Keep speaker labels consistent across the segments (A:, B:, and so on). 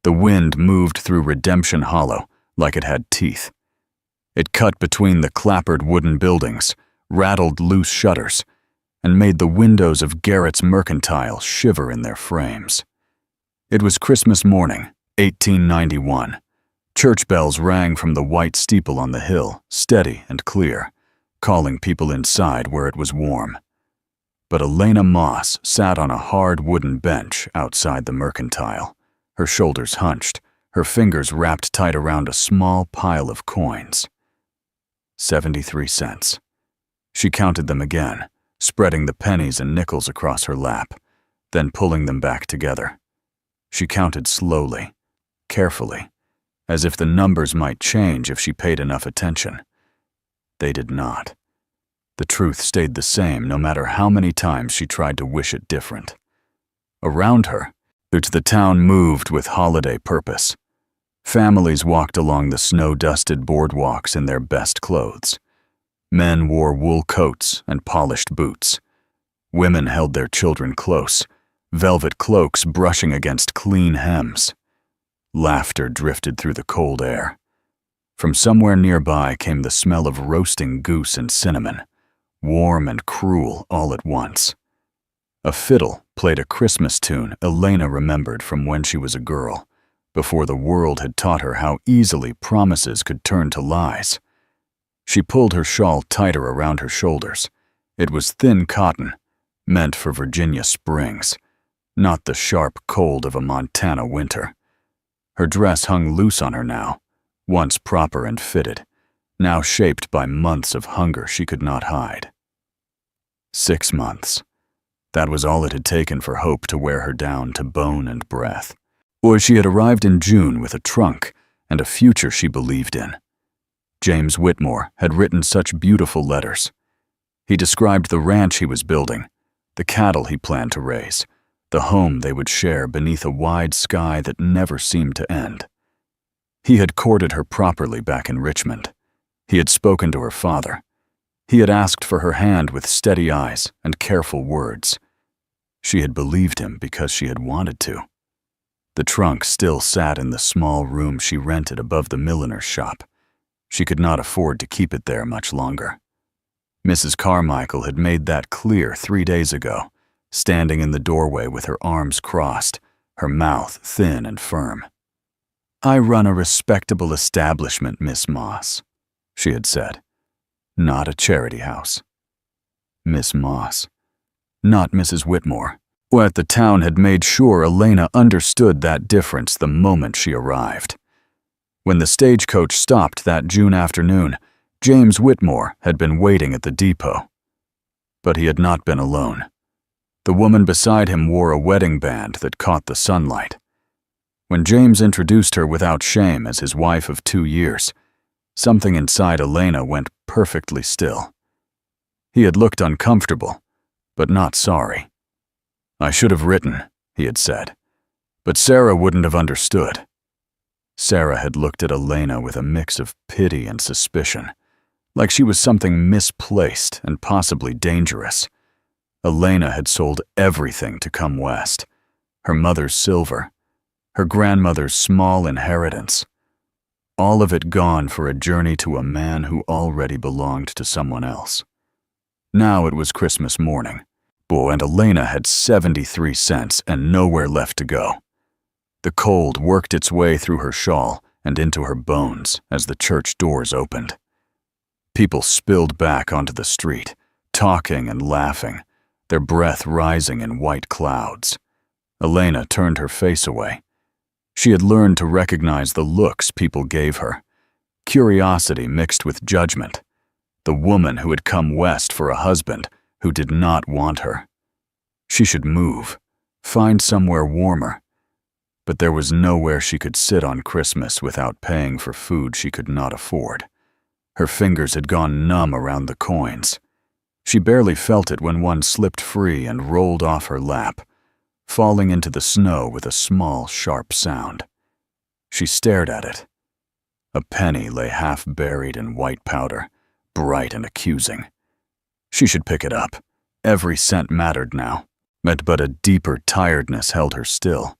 A: The wind moved through Redemption Hollow like it had teeth. It cut between the clappered wooden buildings, rattled loose shutters, and made the windows of Garrett's Mercantile shiver in their frames. It was Christmas morning, 1891. Church bells rang from the white steeple on the hill, steady and clear, calling people inside where it was warm. But Elena Moss sat on a hard wooden bench outside the Mercantile, her shoulders hunched, her fingers wrapped tight around a small pile of coins. 73 cents. She counted them again, spreading the pennies and nickels across her lap, then pulling them back together. She counted slowly, carefully, as if the numbers might change if she paid enough attention. They did not. The truth stayed the same no matter how many times she tried to wish it different. Around her, the town moved with holiday purpose. Families walked along the snow-dusted boardwalks in their best clothes. Men wore wool coats and polished boots. Women held their children close, velvet cloaks brushing against clean hems. Laughter drifted through the cold air. From somewhere nearby came the smell of roasting goose and cinnamon, warm and cruel all at once. A fiddle played a Christmas tune Elena remembered from when she was a girl, before the world had taught her how easily promises could turn to lies. She pulled her shawl tighter around her shoulders. It was thin cotton, meant for Virginia springs, not the sharp cold of a Montana winter. Her dress hung loose on her now, once proper and fitted, now shaped by months of hunger she could not hide. 6 months. That was all it had taken for hope to wear her down to bone and breath. Or she had arrived in June with a trunk and a future she believed in. James Whitmore had written such beautiful letters. He described the ranch he was building, the cattle he planned to raise, the home they would share beneath a wide sky that never seemed to end. He had courted her properly back in Richmond. He had spoken to her father. He had asked for her hand with steady eyes and careful words. She had believed him because she had wanted to. The trunk still sat in the small room she rented above the milliner's shop. She could not afford to keep it there much longer. Mrs. Carmichael had made that clear 3 days ago, standing in the doorway with her arms crossed, her mouth thin and firm. "I run a respectable establishment, Miss Moss," she had said. Not a charity house. Miss Moss. Not Mrs. Whitmore. What the town had made sure Elena understood that difference the moment she arrived. When the stagecoach stopped that June afternoon, James Whitmore had been waiting at the depot. But he had not been alone. The woman beside him wore a wedding band that caught the sunlight. When James introduced her without shame as his wife of 2 years, something inside Elena went perfectly still. He had looked uncomfortable, but not sorry. "I should have written," he had said, "but Sarah wouldn't have understood." Sarah had looked at Elena with a mix of pity and suspicion, like she was something misplaced and possibly dangerous. Elena had sold everything to come west, her mother's silver, her grandmother's small inheritance, all of it gone for a journey to a man who already belonged to someone else. Now it was Christmas morning, and Elena had 73 cents and nowhere left to go. The cold worked its way through her shawl and into her bones as the church doors opened. People spilled back onto the street, talking and laughing, their breath rising in white clouds. Elena turned her face away. She had learned to recognize the looks people gave her, curiosity mixed with judgment, the woman who had come west for a husband who did not want her. She should move, find somewhere warmer. But there was nowhere she could sit on Christmas without paying for food she could not afford. Her fingers had gone numb around the coins. She barely felt it when one slipped free and rolled off her lap, falling into the snow with a small, sharp sound. She stared at it. A penny lay half buried in white powder, bright and accusing. She should pick it up. Every cent mattered now, but a deeper tiredness held her still.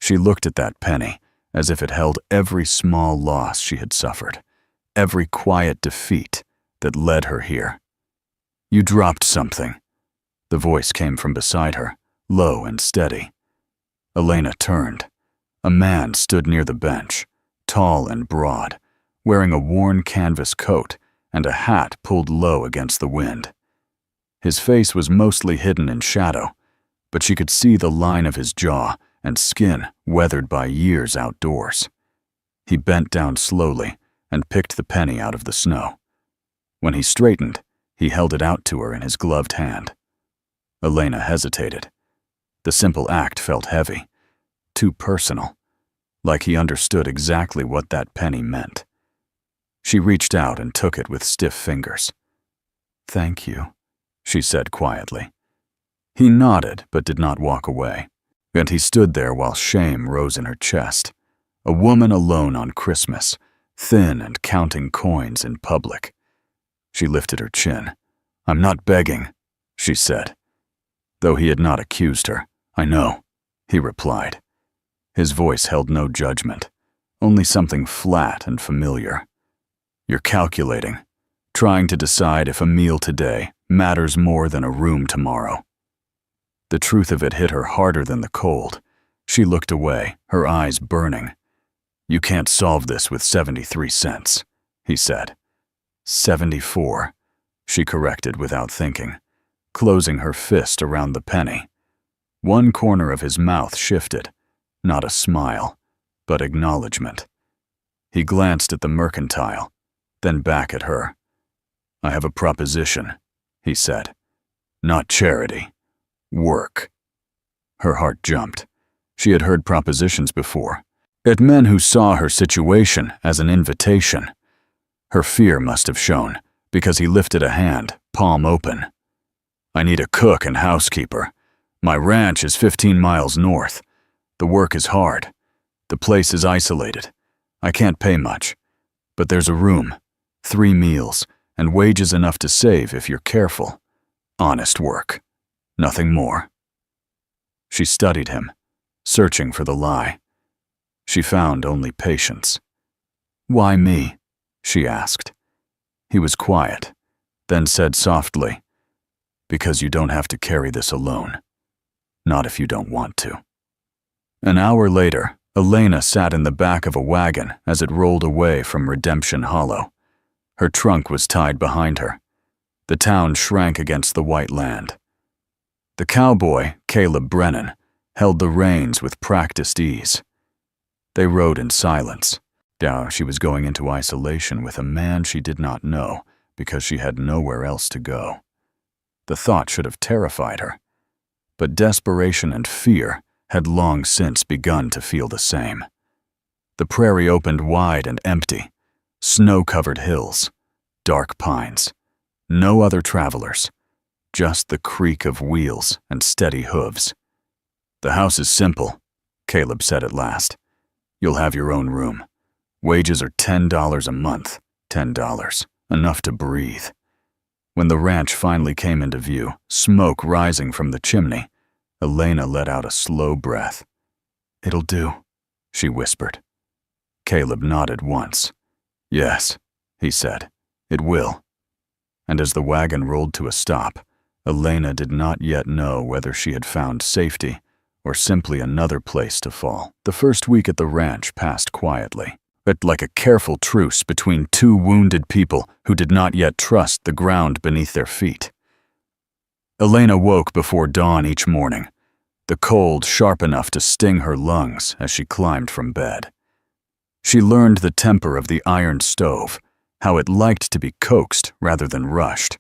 A: She looked at that penny, as if it held every small loss she had suffered, every quiet defeat that led her here. "You dropped something." The voice came from beside her, low and steady. Elena turned. A man stood near the bench, tall and broad, wearing a worn canvas coat and a hat pulled low against the wind. His face was mostly hidden in shadow, but she could see the line of his jaw and skin weathered by years outdoors. He bent down slowly and picked the penny out of the snow. When he straightened, he held it out to her in his gloved hand. Elena hesitated. The simple act felt heavy, too personal, like he understood exactly what that penny meant. She reached out and took it with stiff fingers. "Thank you," she said quietly. He nodded but did not walk away, and he stood there while shame rose in her chest. A woman alone on Christmas, thin and counting coins in public. She lifted her chin. "I'm not begging," she said. Though he had not accused her. "I know," he replied. His voice held no judgment, only something flat and familiar. "You're calculating, trying to decide if a meal today matters more than a room tomorrow." The truth of it hit her harder than the cold. She looked away, her eyes burning. "You can't solve this with 73 cents, he said. 74, she corrected without thinking, closing her fist around the penny. One corner of his mouth shifted, not a smile, but acknowledgement. He glanced at the mercantile, then back at her. "I have a proposition," he said. "Not charity. Work." Her heart jumped. She had heard propositions before, at men who saw her situation as an invitation. Her fear must have shown, because he lifted a hand, palm open. "I need a cook and housekeeper. My ranch is 15 miles north. The work is hard. The place is isolated. I can't pay much. But there's a room, 3 meals, and wages enough to save if you're careful. Honest work. Nothing more." She studied him, searching for the lie. She found only patience. "Why me?" she asked. He was quiet, then said softly, "Because you don't have to carry this alone. Not if you don't want to." An hour later, Elena sat in the back of a wagon as it rolled away from Redemption Hollow. Her trunk was tied behind her. The town shrank against the white land. The cowboy, Caleb Brennan, held the reins with practiced ease. They rode in silence. Now she was going into isolation with a man she did not know because she had nowhere else to go. The thought should have terrified her, but desperation and fear had long since begun to feel the same. The prairie opened wide and empty, snow-covered hills, dark pines, no other travelers, just the creak of wheels and steady hooves. "The house is simple," Caleb said at last. "You'll have your own room. Wages are $10 a month, $10, enough to breathe." When the ranch finally came into view, smoke rising from the chimney, Elena let out a slow breath. "It'll do," she whispered. Caleb nodded once. "Yes," he said, "it will." And as the wagon rolled to a stop, Elena did not yet know whether she had found safety or simply another place to fall. The first week at the ranch passed quietly, but like a careful truce between two wounded people who did not yet trust the ground beneath their feet. Elena woke before dawn each morning, the cold sharp enough to sting her lungs as she climbed from bed. She learned the temper of the iron stove, how it liked to be coaxed rather than rushed,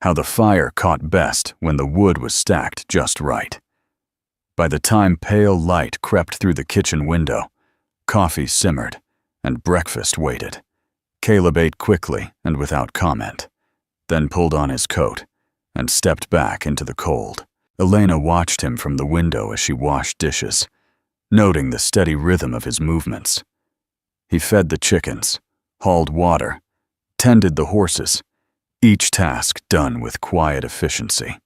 A: how the fire caught best when the wood was stacked just right. By the time pale light crept through the kitchen window, coffee simmered and breakfast waited. Caleb ate quickly and without comment, then pulled on his coat and stepped back into the cold. Elena watched him from the window as she washed dishes, noting the steady rhythm of his movements. He fed the chickens, hauled water, tended the horses, each task done with quiet efficiency.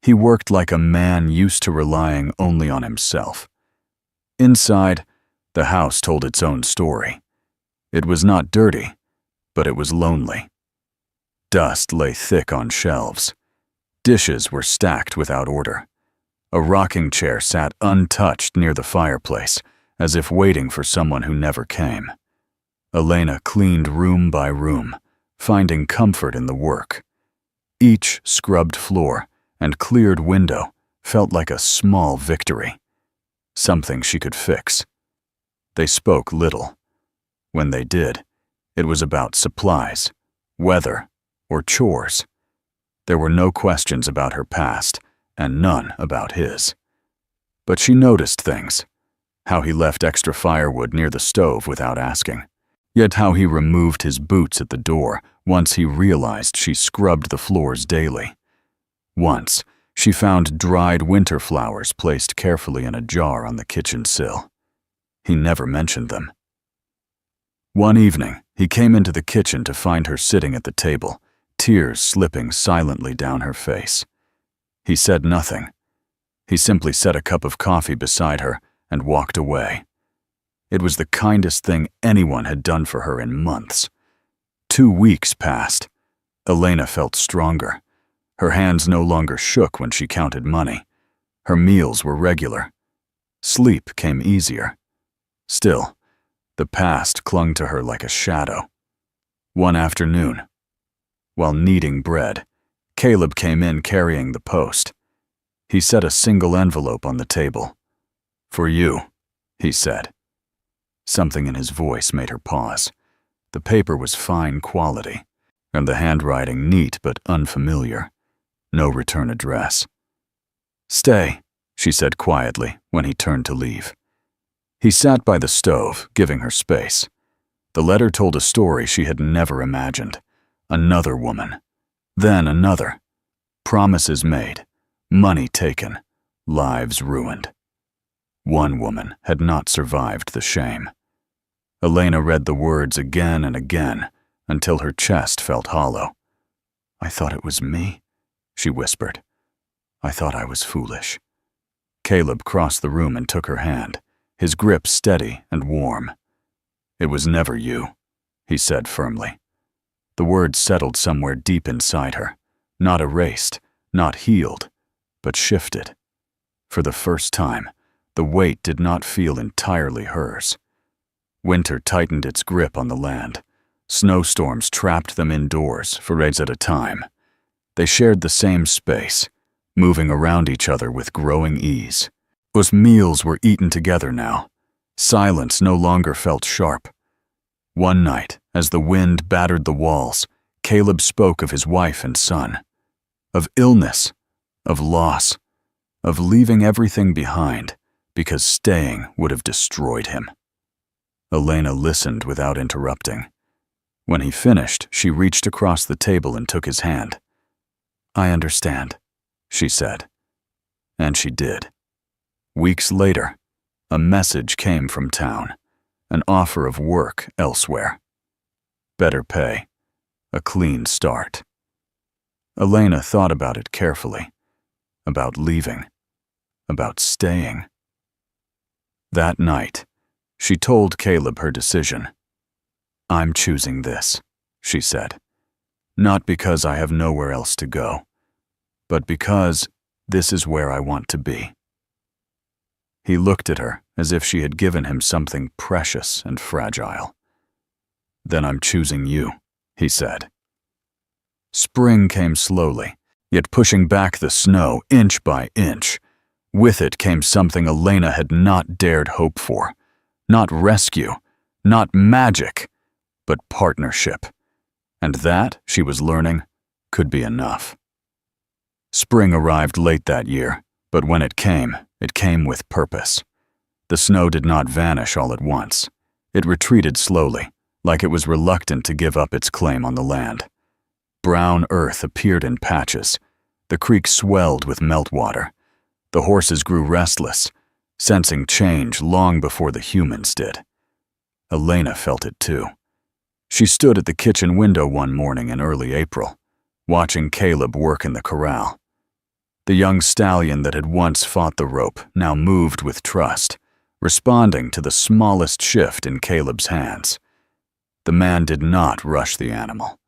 A: He worked like a man used to relying only on himself. Inside, The house told its own story. It was not dirty, but it was lonely. Dust lay thick on shelves. Dishes were stacked without order. A rocking chair sat untouched near the fireplace, as if waiting for someone who never came. Elena cleaned room by room, finding comfort in the work. Each scrubbed floor and cleared window felt like a small victory, something she could fix. They spoke little. When they did, it was about supplies, weather, or chores. There were no questions about her past, and none about his. But she noticed things. How he left extra firewood near the stove without asking. Yet how he removed his boots at the door once he realized she scrubbed the floors daily. Once, she found dried winter flowers placed carefully in a jar on the kitchen sill. He never mentioned them. One evening, he came into the kitchen to find her sitting at the table, tears slipping silently down her face. He said nothing. He simply set a cup of coffee beside her and walked away. It was the kindest thing anyone had done for her in months. 2 weeks passed. Elena felt stronger. Her hands no longer shook when she counted money. Her meals were regular. Sleep came easier. Still, the past clung to her like a shadow. One afternoon, while kneading bread, Caleb came in carrying the post. He set a single envelope on the table. "For you," he said. Something in his voice made her pause. The paper was fine quality, and the handwriting neat but unfamiliar. No return address. "Stay," she said quietly when he turned to leave. He sat by the stove, giving her space. The letter told a story she had never imagined. Another woman. Then another. Promises made. Money taken. Lives ruined. One woman had not survived the shame. Elena read the words again and again until her chest felt hollow. "I thought it was me," she whispered. "I thought I was foolish." Caleb crossed the room and took her hand, his grip steady and warm. "It was never you," he said firmly. The words settled somewhere deep inside her, not erased, not healed, but shifted. For the first time, the weight did not feel entirely hers. Winter tightened its grip on the land. Snowstorms trapped them indoors for days at a time. They shared the same space, moving around each other with growing ease. Those meals were eaten together now. Silence no longer felt sharp. One night, as the wind battered the walls, Caleb spoke of his wife and son. Of illness, of loss, of leaving everything behind because staying would have destroyed him. Elena listened without interrupting. When he finished, she reached across the table and took his hand. "I understand," she said. And she did. Weeks later, a message came from town, an offer of work elsewhere. Better pay, a clean start. Elena thought about it carefully, about leaving, about staying. That night, she told Caleb her decision. "I'm choosing this," she said. "Not because I have nowhere else to go, but because this is where I want to be." He looked at her as if she had given him something precious and fragile. "Then I'm choosing you," he said. Spring came slowly, yet pushing back the snow inch by inch. With it came something Elena had not dared hope for. Not rescue, not magic, but partnership. And that, she was learning, could be enough. Spring arrived late that year, but when it came with purpose. The snow did not vanish all at once. It retreated slowly, like it was reluctant to give up its claim on the land. Brown earth appeared in patches. The creek swelled with meltwater. The horses grew restless, sensing change long before the humans did. Elena felt it too. She stood at the kitchen window one morning in early April, watching Caleb work in the corral. The young stallion that had once fought the rope now moved with trust, responding to the smallest shift in Caleb's hands. The man did not rush the animal.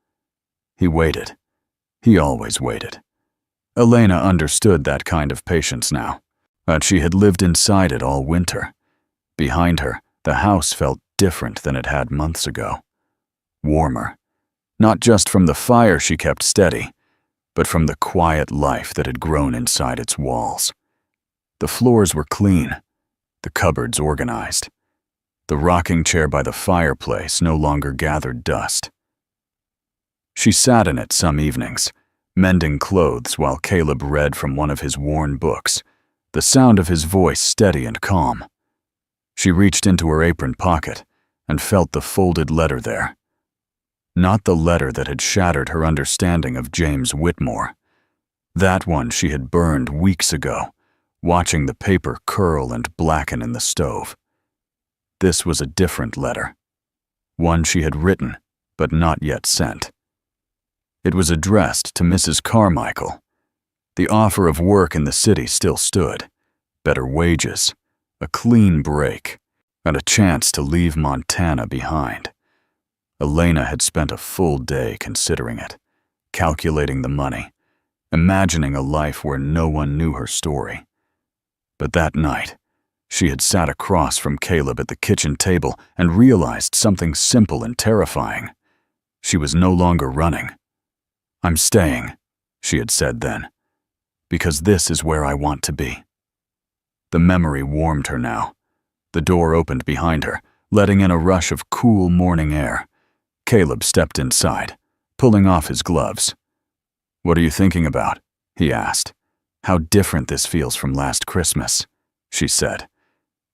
A: He waited. He always waited. Elena understood that kind of patience now, but she had lived inside it all winter. Behind her, the house felt different than it had months ago. Warmer, not just from the fire she kept steady, but from the quiet life that had grown inside its walls. The floors were clean, the cupboards organized. The rocking chair by the fireplace no longer gathered dust. She sat in it some evenings, mending clothes while Caleb read from one of his worn books, the sound of his voice steady and calm. She reached into her apron pocket and felt the folded letter there. Not the letter that had shattered her understanding of James Whitmore. That one she had burned weeks ago, watching the paper curl and blacken in the stove. This was a different letter, one she had written but not yet sent. It was addressed to Mrs. Carmichael. The offer of work in the city still stood, better wages, a clean break, and a chance to leave Montana behind. Elena had spent a full day considering it, calculating the money, imagining a life where no one knew her story. But that night, she had sat across from Caleb at the kitchen table and realized something simple and terrifying. She was no longer running. "I'm staying," she had said then, "because this is where I want to be." The memory warmed her now. The door opened behind her, letting in a rush of cool morning air. Caleb stepped inside, pulling off his gloves. "What are you thinking about?" he asked. "How different this feels from last Christmas," she said.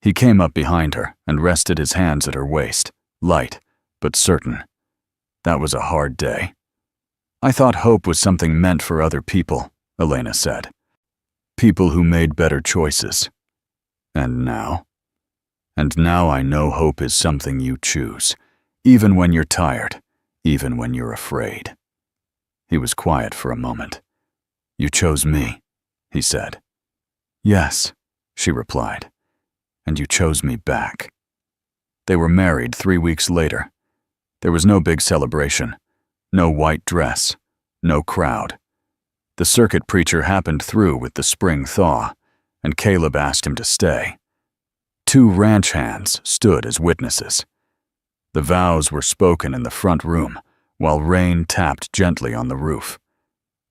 A: He came up behind her and rested his hands at her waist, light but certain. "That was a hard day." "I thought hope was something meant for other people," Elena said. "People who made better choices. And now? And now I know hope is something you choose, even when you're tired, even when you're afraid." He was quiet for a moment. "You chose me," he said. "Yes," she replied. "And you chose me back." They were married 3 weeks later. There was no big celebration, no white dress, no crowd. The circuit preacher happened through with the spring thaw, and Caleb asked him to stay. 2 ranch hands stood as witnesses. The vows were spoken in the front room, while rain tapped gently on the roof.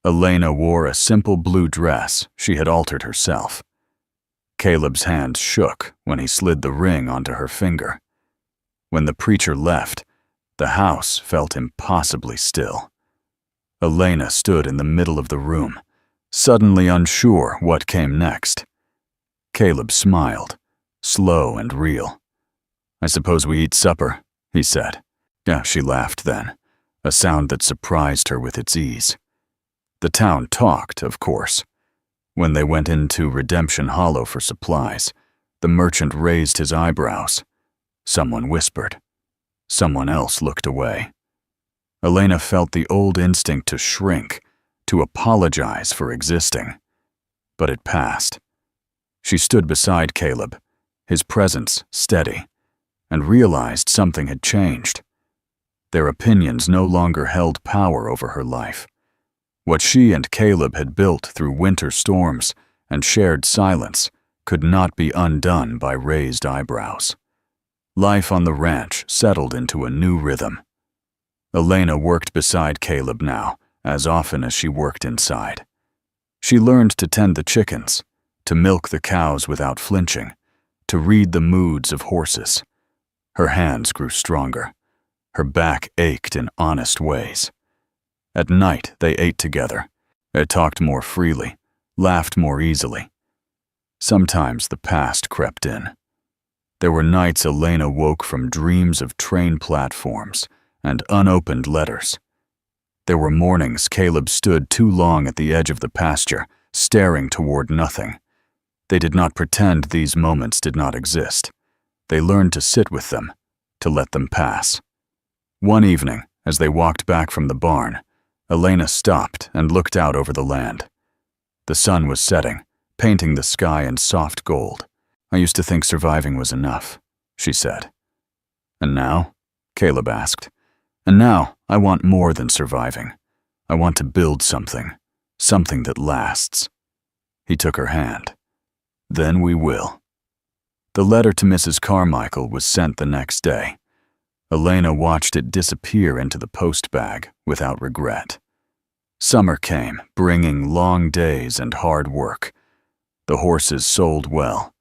A: Elena wore a simple blue dress she had altered herself. Caleb's hand shook when he slid the ring onto her finger. When the preacher left, the house felt impossibly still. Elena stood in the middle of the room, suddenly unsure what came next. Caleb smiled, slow and real. "I suppose we eat supper," he said. "Yeah," she laughed then, a sound that surprised her with its ease. The town talked, of course. When they went into Redemption Hollow for supplies, the merchant raised his eyebrows. Someone whispered. Someone else looked away. Elena felt the old instinct to shrink, to apologize for existing. But it passed. She stood beside Caleb, his presence steady, and realized something had changed. Their opinions no longer held power over her life. What she and Caleb had built through winter storms and shared silence could not be undone by raised eyebrows. Life on the ranch settled into a new rhythm. Elena worked beside Caleb now, as often as she worked inside. She learned to tend the chickens, to milk the cows without flinching, to read the moods of horses. Her hands grew stronger. Her back ached in honest ways. At night, they ate together. They talked more freely, laughed more easily. Sometimes the past crept in. There were nights Elena woke from dreams of train platforms and unopened letters. There were mornings Caleb stood too long at the edge of the pasture, staring toward nothing. They did not pretend these moments did not exist. They learned to sit with them, to let them pass. One evening, as they walked back from the barn, Elena stopped and looked out over the land. The sun was setting, painting the sky in soft gold. I used to think surviving was enough, she said. And now? Caleb asked. And now I want more than surviving. I want to build something that lasts. He took her hand. Then we will. The letter to Mrs. Carmichael was sent the next day. Elena watched it disappear into the post bag without regret. Summer came, bringing long days and hard work. The horses sold well.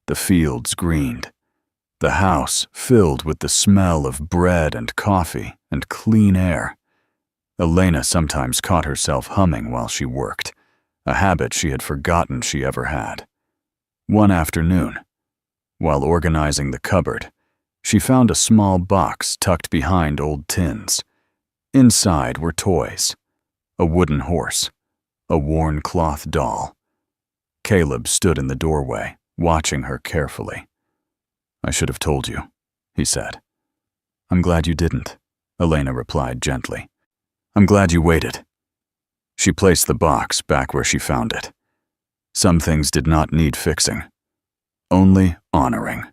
A: The fields greened. The house filled with the smell of bread and coffee and clean air. Elena sometimes caught herself humming while she worked, a habit she had forgotten she ever had. One afternoon, while organizing the cupboard, she found a small box tucked behind old tins. Inside were toys, a wooden horse, a worn cloth doll. Caleb stood in the doorway, watching her carefully. I should have told you, he said. I'm glad you didn't, Elena replied gently. I'm glad you waited. She placed the box back where she found it. Some things did not need fixing, only honoring.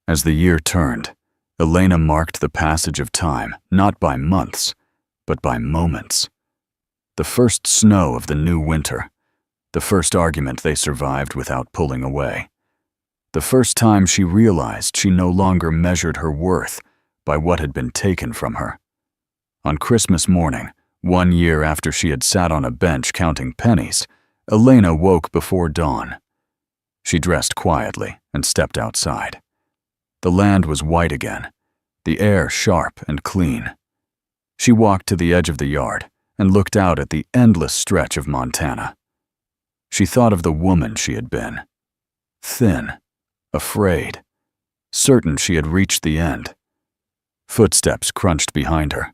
A: As the year turned, Elena marked the passage of time not by months, but by moments. The first snow of the new winter, the first argument they survived without pulling away. The first time she realized she no longer measured her worth by what had been taken from her. On Christmas morning, 1 year after she had sat on a bench counting pennies, Elena woke before dawn. She dressed quietly and stepped outside. The land was white again, the air sharp and clean. She walked to the edge of the yard and looked out at the endless stretch of Montana. She thought of the woman she had been. Thin, afraid, certain she had reached the end. Footsteps crunched behind her.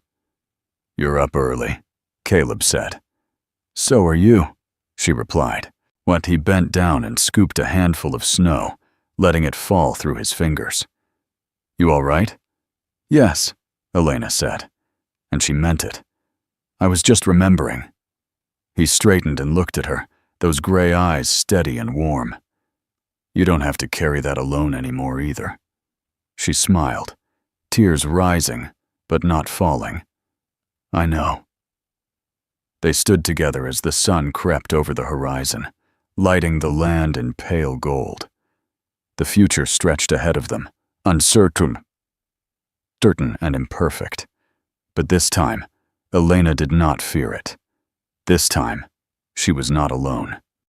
A: You're up early, Caleb said. So are you, she replied. He bent down and scooped a handful of snow, letting it fall through his fingers. You all right? Yes, Elena said, and she meant it. I was just remembering. He straightened and looked at her, those gray eyes steady and warm. You don't have to carry that alone anymore either. She smiled, tears rising, but not falling. I know. They stood together as the sun crept over the horizon, lighting the land in pale gold. The future stretched ahead of them, uncertain and imperfect. But this time, Elena did not fear it. This time, she was not alone.